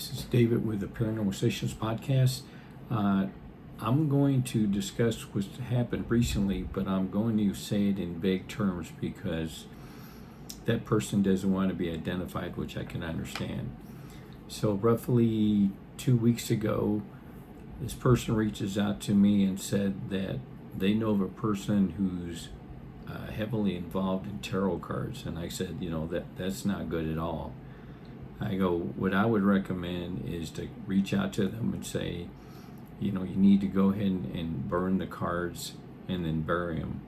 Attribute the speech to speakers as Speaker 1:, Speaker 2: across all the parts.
Speaker 1: This is David with the Paranormal Sessions podcast. I'm going to discuss what's happened recently, but I'm going to say it in vague terms because that person doesn't want to be identified, which I can understand. So roughly 2 weeks ago, this person reaches out to me and said that they know of a person who's heavily involved in tarot cards. And I said, that's not good at all. I go, what I would recommend is to reach out to them and say, you need to go ahead and burn the cards and then bury them.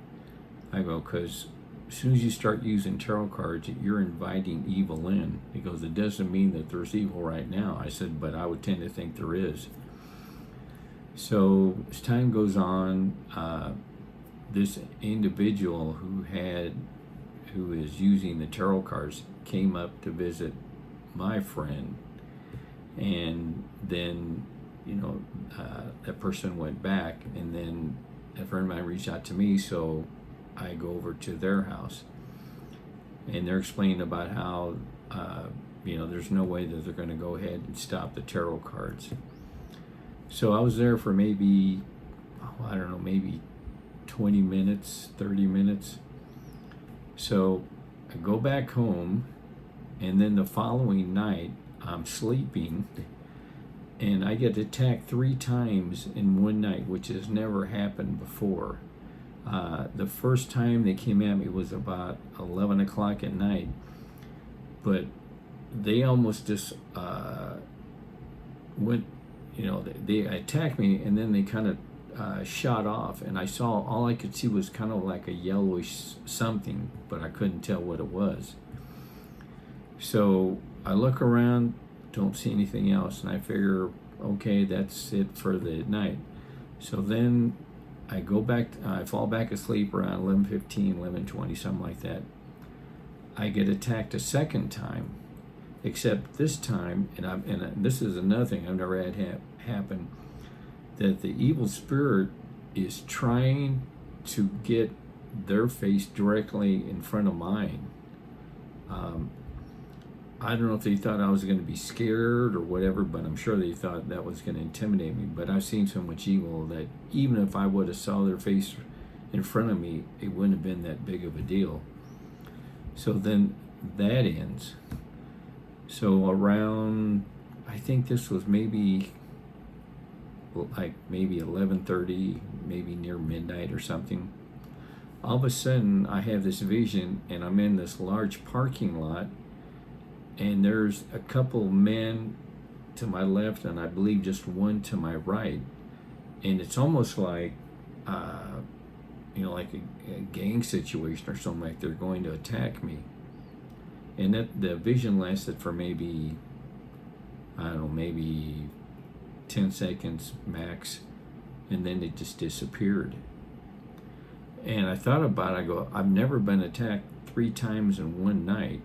Speaker 1: I go, because as soon as you start using tarot cards, you're inviting evil in. He goes, it doesn't mean that there's evil right now. I said, but I would tend to think there is. So as time goes on, this individual who is using the tarot cards came up to visit my friend, and then that person went back, and then a friend of mine reached out to me, so I go over to their house, and they're explaining about how there's no way that they're going to go ahead and stop the tarot cards. So I was there for maybe 20 minutes, 30 minutes. So I go back home, and then the following night I'm sleeping and I get attacked 3 times in one night, which has never happened before. The first time they came at me was about 11 o'clock at night, but they almost just went, they attacked me, and then they kind of shot off, and all I could see was kind of like a yellowish something, but I couldn't tell what it was. So I look around, don't see anything else, and I figure, okay, that's it for the night. So then I go back, I fall back asleep around 11:15, 11:20, something like that. I get attacked a second time, except this time, and this is another thing I've never had happen, that the evil spirit is trying to get their face directly in front of mine. I don't know if they thought I was going to be scared or whatever, but I'm sure they thought that was going to intimidate me. But I've seen so much evil that even if I would have saw their face in front of me, it wouldn't have been that big of a deal. So then that ends. So around, I think this was maybe 11:30, maybe near midnight or something. All of a sudden, I have this vision, and I'm in this large parking lot, and there's a couple men to my left, and I believe just one to my right, and it's almost like, like a gang situation or something, like they're going to attack me. And that the vision lasted for maybe 10 seconds max, and then it just disappeared. And I thought about it, I go, I've never been attacked 3 times in one night.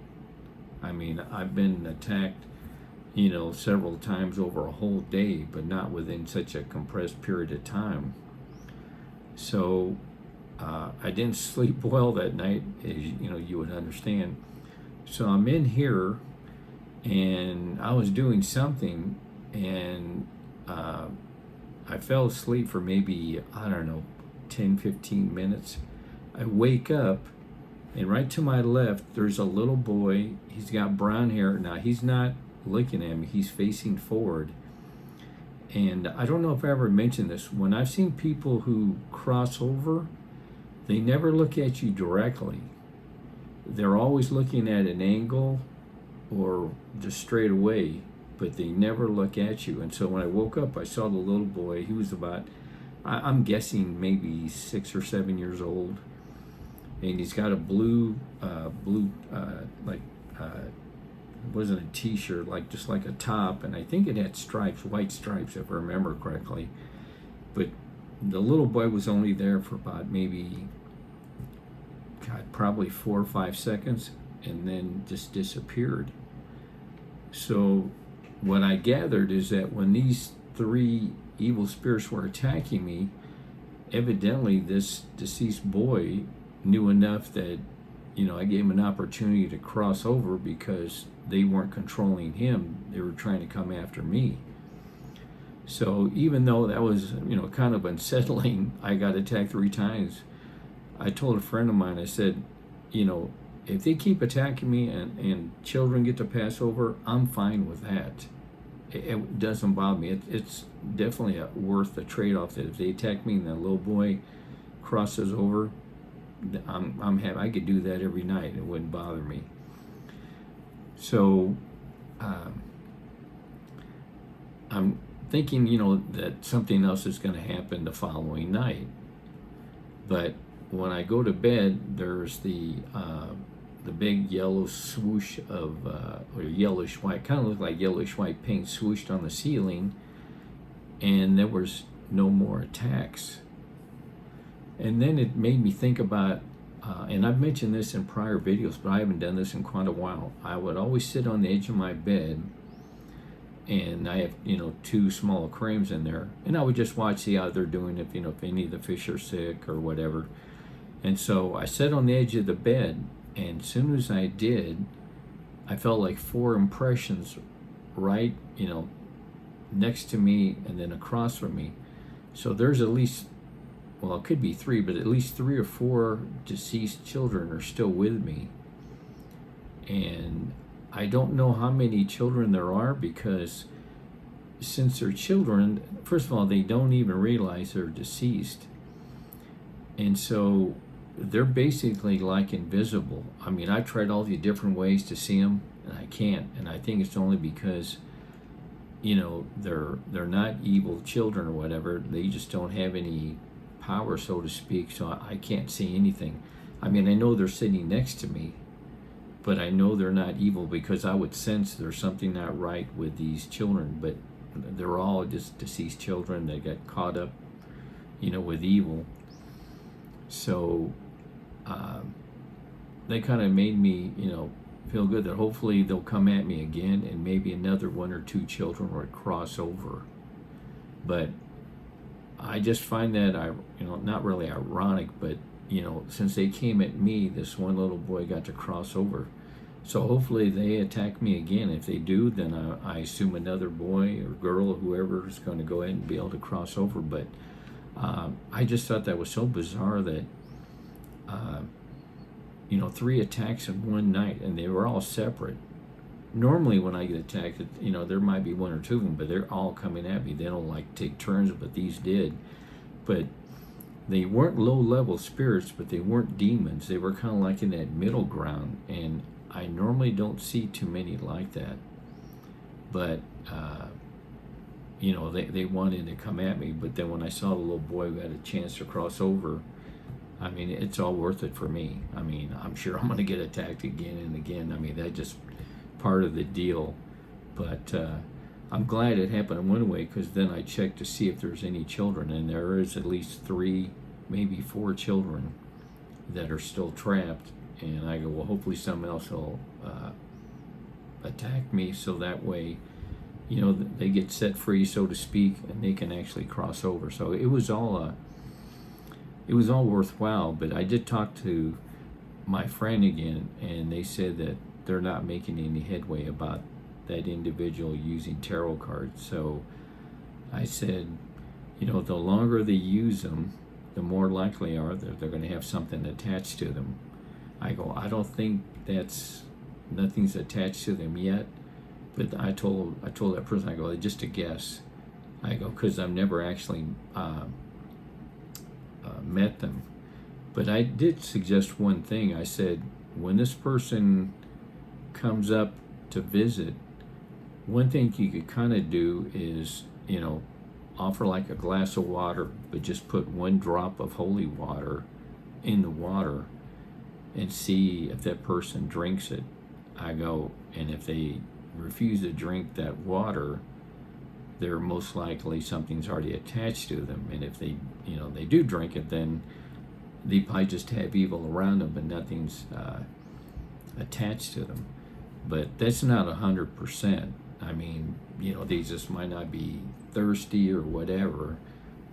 Speaker 1: I mean, I've been attacked, several times over a whole day, but not within such a compressed period of time. So I didn't sleep well that night, as you would understand. So I'm in here, and I was doing something, and I fell asleep for maybe, 10, 15 minutes. I wake up, and right to my left, there's a little boy. He's got brown hair. Now, he's not looking at me. He's facing forward. And I don't know if I ever mentioned this. When I've seen people who cross over, they never look at you directly. They're always looking at an angle or just straight away, but they never look at you. And so when I woke up, I saw the little boy. He was about, I'm guessing maybe 6 or 7 years old. And he's got a blue, it wasn't a t-shirt, just like a top, and I think it had stripes, white stripes, if I remember correctly. But the little boy was only there for about maybe, probably 4 or 5 seconds, and then just disappeared. So what I gathered is that when these 3 evil spirits were attacking me, evidently this deceased boy knew enough that I gave him an opportunity to cross over, because they weren't controlling him, they were trying to come after me. So even though that was, kind of unsettling, I got attacked 3 times. I told a friend of mine, I said, if they keep attacking me and children get to pass over, I'm fine with that. It doesn't bother me. It's definitely worth the trade-off that if they attack me and that little boy crosses over, I'm happy. I could do that every night. It wouldn't bother me. So I'm thinking, that something else is going to happen the following night. But when I go to bed, there's the big yellow swoosh of, or yellowish white, kind of looked like yellowish white paint swooshed on the ceiling, and there was no more attacks. And then it made me think about, and I've mentioned this in prior videos, but I haven't done this in quite a while. I would always sit on the edge of my bed, and I have, 2 small aquariums in there, and I would just watch, see how they're doing, if any of the fish are sick or whatever. And so I sat on the edge of the bed, and as soon as I did, I felt like 4 impressions right, next to me and then across from me. So there's at least, well, it could be 3, but at least 3 or 4 deceased children are still with me. And I don't know how many children there are, because since they're children, first of all, they don't even realize they're deceased. And so they're basically like invisible. I mean, I tried all the different ways to see them, and I can't. And I think it's only because, they're not evil children or whatever. They just don't have any power, so to speak. So I can't see anything. I mean, I know they're sitting next to me, but I know they're not evil, because I would sense there's something not right with these children. But they're all just deceased children that got caught up, with evil. So they kind of made me, feel good that hopefully they'll come at me again, and maybe another 1 or 2 children would cross over. But I just find that, not really ironic, but, since they came at me, this one little boy got to cross over. So hopefully they attack me again. If they do, then I assume another boy or girl or whoever is going to go ahead and be able to cross over. But I just thought that was so bizarre that, 3 attacks in one night, and they were all separate. Normally when I get attacked, there might be 1 or 2 of them, but they're all coming at me. They don't take turns, but these did. But they weren't low-level spirits, but they weren't demons. They were kind of like in that middle ground, and I normally don't see too many like that. But they wanted to come at me. But then when I saw the little boy who had a chance to cross over, I mean, it's all worth it for me. I mean, I'm sure I'm going to get attacked again and again. I mean, that's just part of the deal. But I'm glad it happened in one way, because then I checked to see if there's any children, and there is at least 3, maybe 4 children that are still trapped. And I go, well, hopefully someone else will attack me, so that way, they get set free, so to speak, and they can actually cross over. So it was all worthwhile. But I did talk to my friend again, and they said that they're not making any headway about that individual using tarot cards. So I said, the longer they use them, the more likely are that they're going to have something attached to them. I go, I don't think nothing's attached to them yet. But I told that person, I go, just a guess. I go, because I've never actually met them. But I did suggest one thing. I said, when this person comes up to visit, one thing you could kind of do is, offer like a glass of water, but just put 1 drop of holy water in the water and see if that person drinks it. I go, and if they refuse to drink that water, they're most likely something's already attached to them. And if they do drink it, then they probably just have evil around them, but nothing's attached to them. But that's not 100%. I mean, they just might not be thirsty or whatever.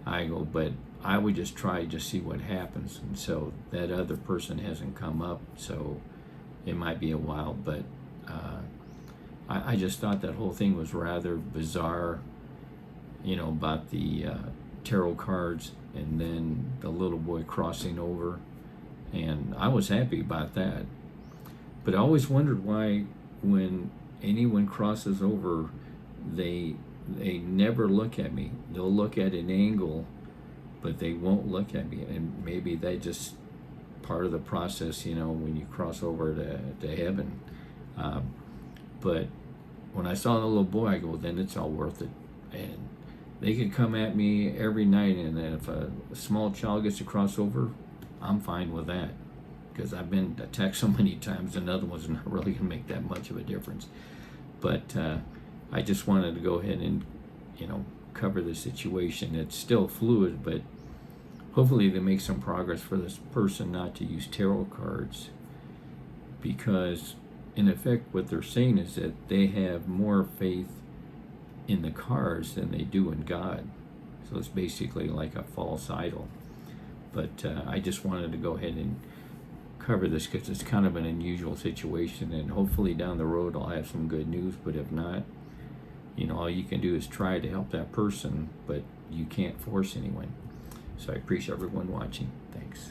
Speaker 1: I go, but I would just try to see what happens. And so that other person hasn't come up, so it might be a while. But I just thought that whole thing was rather bizarre, about the tarot cards and then the little boy crossing over. And I was happy about that. But I always wondered why, when anyone crosses over, they never look at me. They'll look at an angle, but they won't look at me. And maybe they just part of the process, when you cross over to heaven. But when I saw the little boy, I go, well, then it's all worth it. And they could come at me every night, and then if a small child gets to cross over, I'm fine with that, because I've been attacked so many times. Another one's not really going to make that much of a difference. But I just wanted to go ahead and, cover the situation. It's still fluid, but hopefully they make some progress for this person not to use tarot cards, because in effect what they're saying is that they have more faith in the cards than they do in God. So it's basically like a false idol. But I just wanted to go ahead and cover this because it's kind of an unusual situation, and hopefully down the road I'll have some good news. But if not, all you can do is try to help that person, but you can't force anyone. So I appreciate everyone watching. Thanks.